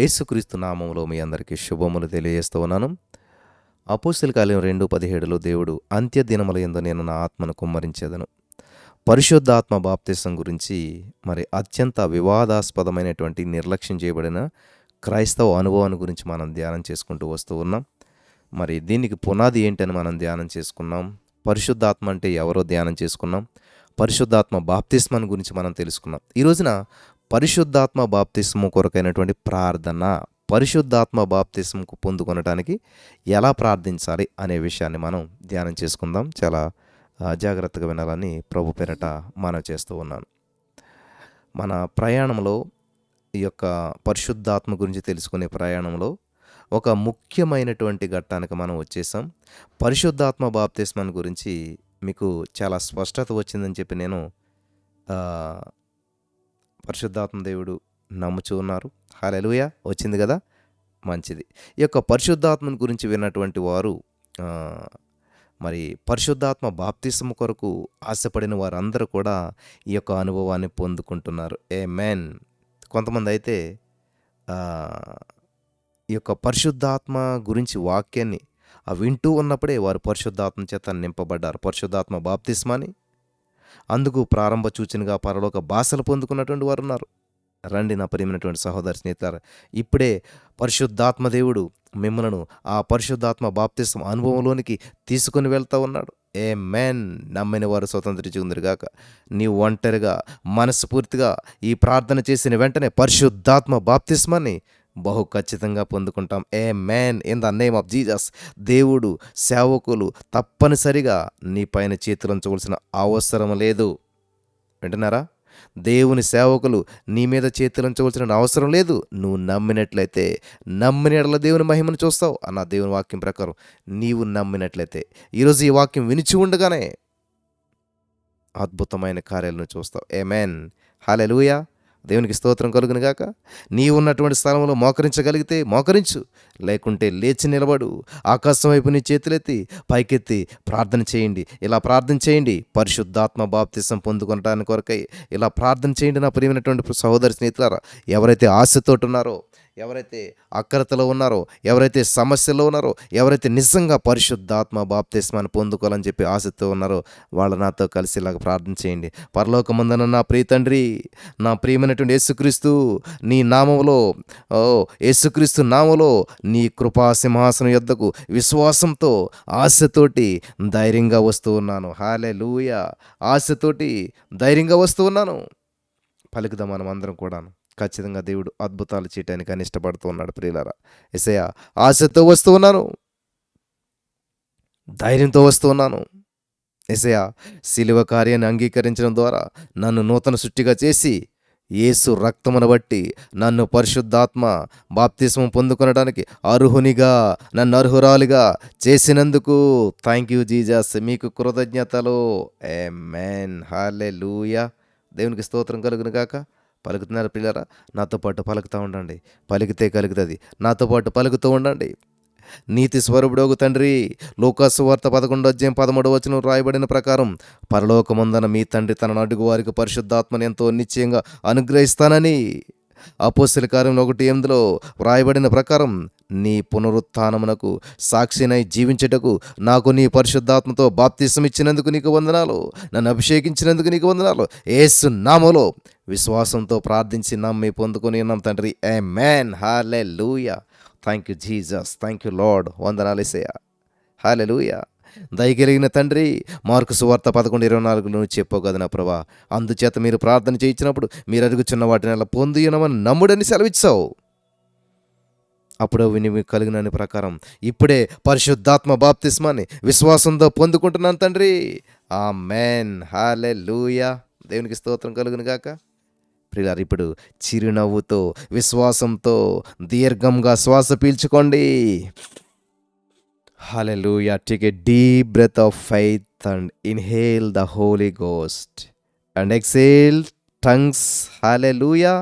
యేసుక్రీస్తు నామములో మీ అందరికీ శుభములు తెలియజేస్తూ ఉన్నాను. అపోస్తల కార్యం 2:17 దేవుడు అంత్య దినముల యందు నేను నా ఆత్మను కుమ్మరించేదను. పరిశుద్ధాత్మ బాప్తిసం గురించి మరి అత్యంత వివాదాస్పదమైనటువంటి నిర్లక్ష్యం చేయబడిన క్రైస్తవ అనుభవాన్ని గురించి మనం ధ్యానం చేసుకుంటూ వస్తూ ఉన్నాం. మరి దీనికి పునాది ఏంటని మనం ధ్యానం చేసుకున్నాం. పరిశుద్ధాత్మ అంటే ఎవరో ధ్యానం చేసుకున్నాం. పరిశుద్ధాత్మ బాప్తిస్మాన్ని గురించి మనం తెలుసుకున్నాం. ఈ రోజున పరిశుద్ధాత్మ బాప్తిస్ము కొరకైనటువంటి ప్రార్థన, పరిశుద్ధాత్మ బాప్తిస్ముకు పొందుకొనటానికి ఎలా ప్రార్థించాలి అనే విషయాన్ని మనం ధ్యానం చేసుకుందాం. చాలా జాగ్రత్తగా వినాలని ప్రభు పేరట మనం చేస్తూ ఉన్నాను. మన ప్రయాణంలో ఈ యొక్క పరిశుద్ధాత్మ గురించి తెలుసుకునే ప్రయాణంలో ఒక ముఖ్యమైనటువంటి ఘట్టానికి మనం వచ్చేసాం. పరిశుద్ధాత్మ బాప్తిస్మాన్ని గురించి మీకు చాలా స్పష్టత వచ్చిందని చెప్పి నేను పరిశుద్ధాత్మ దేవుడు నమ్ముచూ ఉన్నారు. హల్లెలూయా, వచ్చింది కదా, మంచిది. ఈ యొక్క పరిశుద్ధాత్మని గురించి విన్నటువంటి వారు మరి పరిశుద్ధాత్మ బాప్తిస్మ కొరకు ఆశపడిన వారందరూ కూడా ఈ యొక్క అనుభవాన్ని పొందుకుంటున్నారు. ఆమేన్. కొంతమంది అయితే ఈ యొక్క పరిశుద్ధాత్మ గురించి వాక్యాన్ని వింటూ ఉన్నప్పుడే వారు పరిశుద్ధాత్మ చేత నింపబడ్డారు. పరిశుద్ధాత్మ బాప్తిస్మాని అందుకు ప్రారంభ సూచనగా పరలోక భాషలు పొందుకున్నటువంటి వారు ఉన్నారు. రండి నా ప్రియమైనటువంటి సహోదరి స్నేహితులారా, ఇప్పుడే పరిశుద్ధాత్మ దేవుడు మిమ్మలను ఆ పరిశుద్ధాత్మ బాప్తిస్మ అనుభవంలోనికి తీసుకొని వెళ్తూ ఉన్నాడు. ఆమేన్. నమ్మిన వారు స్వతంత్రించుకుందరుగాక. నీవు ఒంటరిగా మనస్ఫూర్తిగా ఈ ప్రార్థన చేసిన వెంటనే పరిశుద్ధాత్మ బాప్తిస్మాన్ని బహు ఖచ్చితంగా పొందుకుంటాం. Amen. In the name of Jesus. దేవుడు సేవకులు తప్పనిసరిగా నీ పైన చేతులు ఉంచవలసిన అవసరం లేదు. వింటున్నారా? దేవుని సేవకులు నీ మీద చేతులు ఉంచవలసిన అవసరం లేదు. నువ్వు నమ్మినట్లయితే, నమ్మిన యెడల దేవుని మహిమను చూస్తావు అన్న దేవుని వాక్యం ప్రకారం నీవు నమ్మినట్లయితే ఈరోజు ఈ వాక్యం వినిచి ఉండగానే అద్భుతమైన కార్యాలను చూస్తావు. ఆమేన్. హల్లెలూయా. దేవునికి స్తోత్రం కలుగును గాక. నీవు ఉన్నటువంటి స్థలంలో మోకరించగలిగితే మోకరించు, లేకుంటే లేచి నిలబడు. ఆకాశం వైపు నీ చేతులెత్తి పైకెత్తి ప్రార్థన చేయండి. ఇలా ప్రార్థన చేయండి, పరిశుద్ధాత్మ బాప్తిసం పొందుకొనడానికి కొరకై ఇలా ప్రార్థన చేయండి. నా ప్రియమైనటువంటి సహోదరి స్నేహితులారా, ఎవరైతే ఆశతోటి ఉన్నారో, ఎవరైతే అక్రతలో ఉన్నారో, ఎవరైతే సమస్యలో ఉన్నారో, ఎవరైతే నిజంగా పరిశుద్ధాత్మ బాప్తిస్మాన్ని పొందుకోవాలని చెప్పి ఆశతో ఉన్నారో వాళ్ళు నాతో కలిసి ఇలాగ ప్రార్థన చేయండి. పరలోకమందున్న నా ప్రియ తండ్రి, నా ప్రియమైనటువంటి యేసుక్రీస్తు నీ నామములో, యేసుక్రీస్తు నామములో నీ కృపా సింహాసనం యొద్దకు విశ్వాసంతో ఆశతోటి ధైర్యంగా వస్తూ ఉన్నాను. హల్లెలూయా. ఆశతోటి ధైర్యంగా వస్తూ ఉన్నాను. పలుకుదాం మనం అందరం కూడాను. ఖచ్చితంగా దేవుడు అద్భుతాలు చేయటానికి అని ఇష్టపడుతూ ఉన్నాడు. ప్రియులారా, యేసయ్యా, ఆశతో వస్తూ ఉన్నాను, ధైర్యంతో వస్తూ ఉన్నాను. యేసయ్యా, శిలువ కార్యాన్ని అంగీకరించడం ద్వారా నన్ను నూతన సృష్టిగా చేసి యేసు రక్తమును బట్టి నన్ను పరిశుద్ధాత్మ బాప్తిస్మం పొందుకొనడానికి అర్హునిగా, నన్ను అర్హురాలిగా చేసినందుకు థ్యాంక్ యూ జీసస్. మీకు కృతజ్ఞతలు. ఆమేన్. హల్లెలూయా. దేవునికి స్తోత్రం కలుగును గాక. పలుకుతున్నారు పిల్లరా? నాతో పాటు పలుకుతూ ఉండండి. పలికితే కలుగుతుంది. నాతో పాటు పలుకుతూ ఉండండి. నీతి స్వరూపుడోగు తండ్రి, లూకాసు వార్త 11:13 రాయబడిన ప్రకారం పరలోకమందున మీ తండ్రి తన అడుగు వారికి పరిశుద్ధాత్మని ఎంతో నిశ్చయంగా అనుగ్రహిస్తానని అపోస్తల కార్యం 1:8 వ్రాయబడిన ప్రకారం నీ పునరుత్థానమునకు సాక్షినై జీవించుటకు నాకు నీ పరిశుద్ధాత్మతో బాప్తిసం ఇచ్చినందుకు నీకు వందనాలు. నన్ను అభిషేకించినందుకు నీకు వందనాలు. యేసు నామములో విశ్వాసంతో ప్రార్థించి నమ్మి పొందుకొని ఉన్నాం తండ్రి. Amen. Hallelujah. Thank you Jesus. Thank you Lord. వందనాలు యేసయ్యా. హల్లెలూయా. దయగలిగిన తండ్రి, మార్కు సువార్త 11:24 చెప్పావు కదా నా ప్రభా, అందుచేత మీరు ప్రార్థన చేయించినప్పుడు మీరు అడుగుచున్న వాటిని అలా పొందినమని నమ్ముడని సెలవిచ్చావు. అప్పుడు విని కలిగిన ప్రకారం ఇప్పుడే పరిశుద్ధాత్మ బాప్తిస్మాన్ని విశ్వాసంతో పొందుకుంటున్నాను తండ్రి. ఆమేన్. హల్లెలూయా. దేవునికి స్తోత్రం కలుగును గాక. ప్రియులారా, ఇప్పుడు చిరునవ్వుతో విశ్వాసంతో దీర్ఘంగా శ్వాస పీల్చుకోండి. Hallelujah. Take a deep breath of faith and inhale the Holy Ghost and exhale tongues. హల్లెలూయా.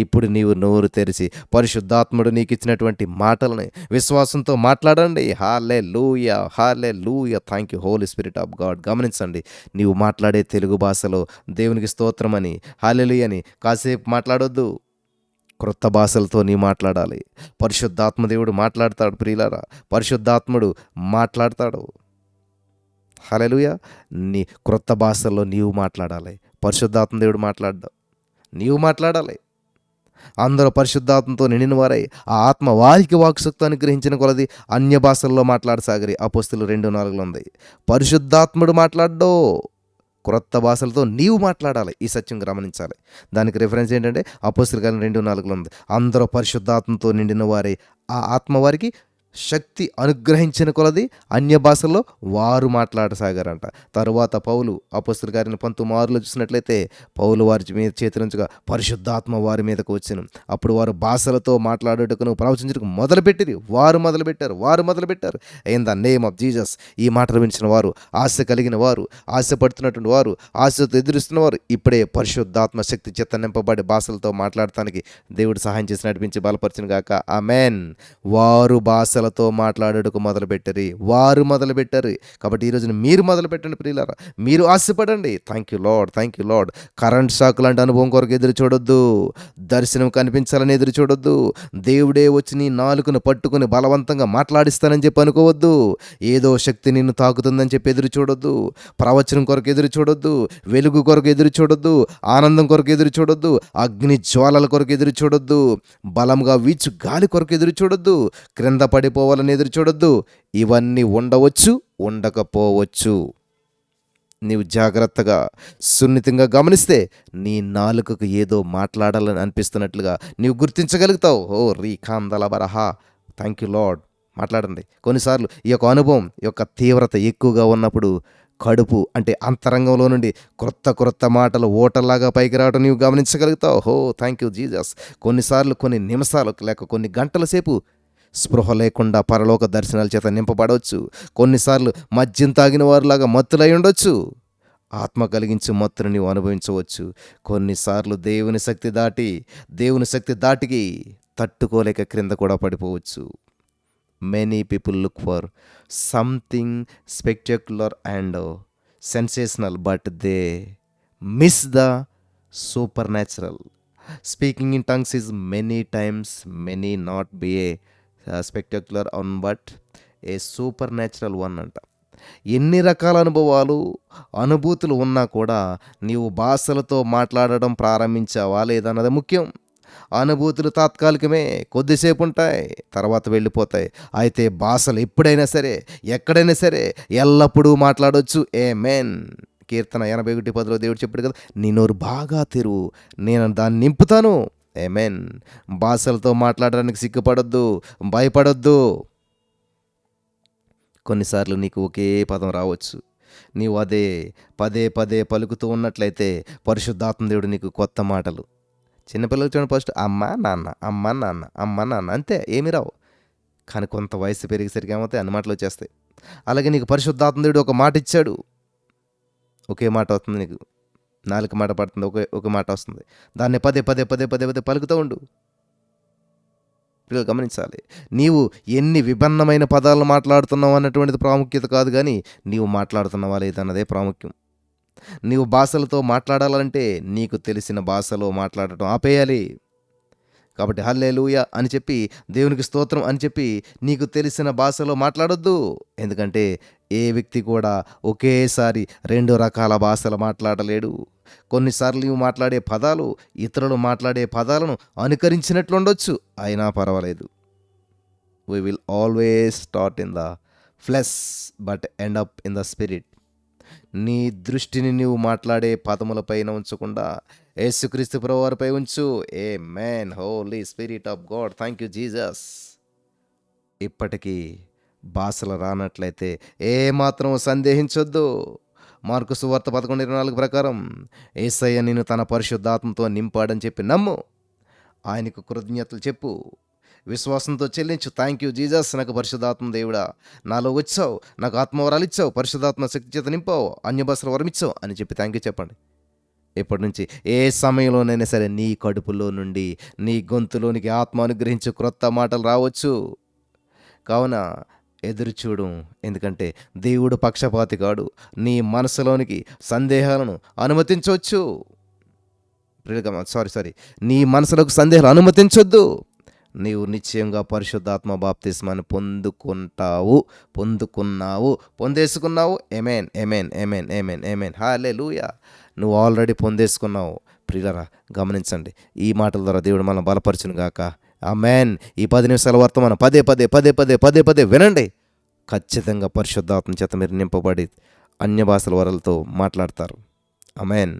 ఇప్పుడు నీవు నోరు తెరిచి పరిశుద్ధాత్ముడు నీకు ఇచ్చినటువంటి మాటలని విశ్వాసంతో మాట్లాడండి. Hallelujah. Hallelujah. Thank you Holy Spirit of God. గమనించండి, నీవు మాట్లాడే తెలుగు భాషలో దేవునికి స్తోత్రమని, హల్లెలూయా అని కాసేపు మాట్లాడొద్దు. క్రొత్త భాషలతో నీ మాట్లాడాలి. పరిశుద్ధాత్మ దేవుడు మాట్లాడతాడు ప్రియులారా. పరిశుద్ధాత్ముడు మాట్లాడతాడు. హల్లెలూయా. నీ క్రొత్త భాషల్లో నీవు మాట్లాడాలి. పరిశుద్ధాత్మ దేవుడు మాట్లాడ్డావు, నీవు మాట్లాడాలి. అందరూ పరిశుద్ధాత్మతో నిండిన వారై ఆ ఆత్మ వారికి వాక్శక్తి అనుగ్రహించిన కొలది అన్య భాషల్లో మాట్లాడసాగరి. అపోస్తులు 2:4 ఉంది. పరిశుద్ధాత్ముడు మాట్లాడ్డో, క్రొత్త భాషలతో నీవు మాట్లాడాలి. ఈ సత్యం గమనించాలి. దానికి రిఫరెన్స్ ఏంటంటే అపోస్తుల కార్యం 2:4 ఉంది. అందరూ పరిశుద్ధాత్మతో నిండిన వారై ఆ ఆత్మ వారికి శక్తి అనుగ్రహించిన కొలది అన్య భాషల్లో వారు మాట్లాడసాగారంట. తరువాత పౌలు అపోస్తుల కార్యం 19:6 చూసినట్లయితే పౌలు వారి మీద చేతులుంచగా పరిశుద్ధాత్మ వారి మీదకు వచ్చెను. అప్పుడు వారు భాషలతో మాట్లాడుటకును ప్రవచించుటకు మొదలుపెట్టిరి. వారు మొదలుపెట్టారు. In the name of Jesus. ఈ మాటలు వినిచిన వారు, ఆశ కలిగిన వారు, ఆశపడుతున్నటువంటి వారు, ఆశతో ఎదురుస్తున్న వారు ఇప్పుడే పరిశుద్ధాత్మ శక్తి చేత నింపబడి భాషలతో మాట్లాడటానికి దేవుడు సహాయం చేసి నడిపించి బలపరిచిన గాక. ఆమేన్. వారు భాషలతో మాట్లాడటకు మొదలుపెట్టారు. కాబట్టి ఈరోజున మీరు మొదలుపెట్టండి ప్రియులారా. మీరు ఆశపడండి. Thank you Lord. Current shock లాంటి అనుభవం కొరకు ఎదురు చూడొద్దు. దర్శనం కనిపించాలని ఎదురు చూడొద్దు. దేవుడే వచ్చి నీ నాలుకను పట్టుకుని బలవంతంగా మాట్లాడిస్తానని చెప్పి అనుకోవద్దు. ఏదో శక్తి నిన్ను తాకుతుందని చెప్పి ఎదురు చూడొద్దు. ప్రవచనం కొరకు ఎదురు చూడొద్దు. వెలుగు కొరకు ఎదురు చూడొద్దు. ఆనందం కొరకు ఎదురు చూడొద్దు. అగ్ని జ్వాలల కొరకు ఎదురు చూడొద్దు. బలంగా వీచు గాలి కొరకు ఎదురు చూడొద్దు. క్రింద పడిపోవాలని ఎదురు చూడొద్దు. ఇవన్నీ ఉండవచ్చు, ఉండకపోవచ్చు. నీవు జాగ్రత్తగా సున్నితంగా గమనిస్తే నీ నాలుకకు ఏదో మాట్లాడాలని అనిపిస్తున్నట్లుగా నీవు గుర్తించగలుగుతావు. రీఖాందల బరహా. Thank you Lord. మాట్లాడండి. కొన్నిసార్లు ఈ యొక్క అనుభవం యొక్క తీవ్రత ఎక్కువగా ఉన్నప్పుడు కడుపు అంటే అంతరంగంలో నుండి క్రొత్త మాటలు ఓటల్లాగా పైకి రావడం నీవు గమనించగలుగుతావు. Thank you Jesus. కొన్నిసార్లు కొన్ని నిమిషాలు లేక కొన్ని గంటల సేపు స్పృహ లేకుండా పరలోక దర్శనాల చేత నింపబడవచ్చు. కొన్నిసార్లు మద్యం తాగిన వారిలాగా మత్తులై ఉండొచ్చు. ఆత్మ కలిగించు మత్తును నీవు అనుభవించవచ్చు. కొన్నిసార్లు దేవుని శక్తి దాటికి తట్టుకోలేక క్రింద కూడా పడిపోవచ్చు. Many people look for something spectacular and sensational but they miss the supernatural. Speaking in tongues is many times not be a spectacular one but a supernatural one అంట. ఎన్ని రకాల అనుభూతులు ఉన్నా కూడా నీవు భాషలతో మాట్లాడడం ప్రారంభించావా లేదన్నది ముఖ్యం. అనుభూతులు తాత్కాలికమే, కొద్దిసేపు ఉంటాయి, తర్వాత వెళ్ళిపోతాయి. అయితే భాషలు ఎప్పుడైనా సరే, ఎక్కడైనా సరే, ఎల్లప్పుడూ మాట్లాడవచ్చు. ఆమేన్. కీర్తన 81:10 దేవుడు చెప్పాడు కదా, నీ నోరు బాగా తెరువు, నేను దాన్ని నింపుతాను. ఆమేన్. భాషలతో మాట్లాడడానికి సిగ్గుపడొద్దు, భయపడొద్దు. కొన్నిసార్లు నీకు ఒకే పదం రావచ్చు. నీవు అదే పదే పలుకుతూ ఉన్నట్లయితే పరిశుద్ధాత్మ దేవుడు నీకు కొత్త మాటలు. చిన్నపిల్లలు చూడండి, ఫస్ట్ అమ్మ నాన్న అంతే, ఏమీ రావు. కానీ కొంత వయసు పెరిగేసరికి ఏమవుతాయి, అన్ని మాటలు వచ్చేస్తాయి. అలాగే నీకు పరిశుద్ధాత్మ దేవుడు ఒక మాట ఇచ్చాడు, ఒకే మాట వస్తుంది. నీకు నాలుగు మాట పడుతుంది, ఒక మాట వస్తుంది. దాన్ని పదే పలుకుతూ ఉండు. పిల్లలు గమనించాలి, నీవు ఎన్ని విభిన్నమైన పదాలు మాట్లాడుతున్నావు అన్నటువంటిది ప్రాముఖ్యత కాదు, కానీ నీవు మాట్లాడుతున్నావా లేదన్నదే ప్రాముఖ్యం. నీవు భాషలతో మాట్లాడాలంటే నీకు తెలిసిన భాషలో మాట్లాడటం ఆపేయాలి. కాబట్టి హల్లెలూయా అని చెప్పి, దేవునికి స్తోత్రం అని చెప్పి నీకు తెలిసిన భాషలో మాట్లాడొద్దు. ఎందుకంటే ఏ వ్యక్తి కూడా ఒకేసారి 2 రకాల భాషలు మాట్లాడలేడు. కొన్నిసార్లు నీవు మాట్లాడే పదాలు ఇతరులు మాట్లాడే పదాలను అనుకరించినట్లుండొచ్చు, అయినా పర్వాలేదు. We will always start in the flesh but end up in the spirit. నీ దృష్టిని నీవు మాట్లాడే పదములపైన ఉంచకుండా యేసుక్రీస్తు ప్రభువారిపై ఉంచు. Amen. Holy Spirit of God, thank you Jesus. ఇప్పటికీ భాషలు రానట్లయితే ఏమాత్రం సందేహించొద్దు. మార్కు సువార్త 11:24 ప్రకారం యేసయ్య నిన్ను తన పరిశుద్ధాత్మతో నింపాడని చెప్పి నమ్ము. ఆయనకు కృతజ్ఞతలు చెప్పు, విశ్వాసంతో చెల్లించు. థ్యాంక్ యూ జీసస్, నాకు పరిశుద్ధాత్మ దేవుడా, నాలో వచ్చావు, నాకు ఆత్మవరాలు ఇచ్చావు, పరిశుద్ధాత్మ శక్తి చేత నింపావు, అన్యభాషల వరం ఇచ్చావు అని చెప్పి థ్యాంక్ యూ చెప్పండి. ఇప్పటి నుంచి ఏ సమయంలోనైనా సరే నీ కడుపులో నుండి, నీ గొంతులోనికి ఆత్మ అనుగ్రహించు క్రొత్త మాటలు రావచ్చు. కావున ఎదురు చూడు. ఎందుకంటే దేవుడు పక్షపాతి కాడు. నీ మనసులోనికి సందేహాలను అనుమతించవచ్చు. సారీ, నీ మనసులకు సందేహాలు అనుమతించొద్దు. నీవు నిశ్చయంగా పరిశుద్ధాత్మ బాప్తిస్మాన్ని పొందుకున్నావు, పొందేసుకున్నావు. Amen, amen, amen, amen, amen. Hallelujah. నువ్వు ఆల్రెడీ పొందేసుకున్నావు. ప్రియులరా, గమనించండి, ఈ మాటల ద్వారా దేవుడు మనం బలపరచును గాక. ఆమేన్. ఈ 10 నిమిషాల వర్తమానం పదే పదే వినండి. ఖచ్చితంగా పరిశుద్ధాత్మ చేత మీరు నింపబడి అన్య భాషల వరలతో మాట్లాడతారు. ఆమేన్.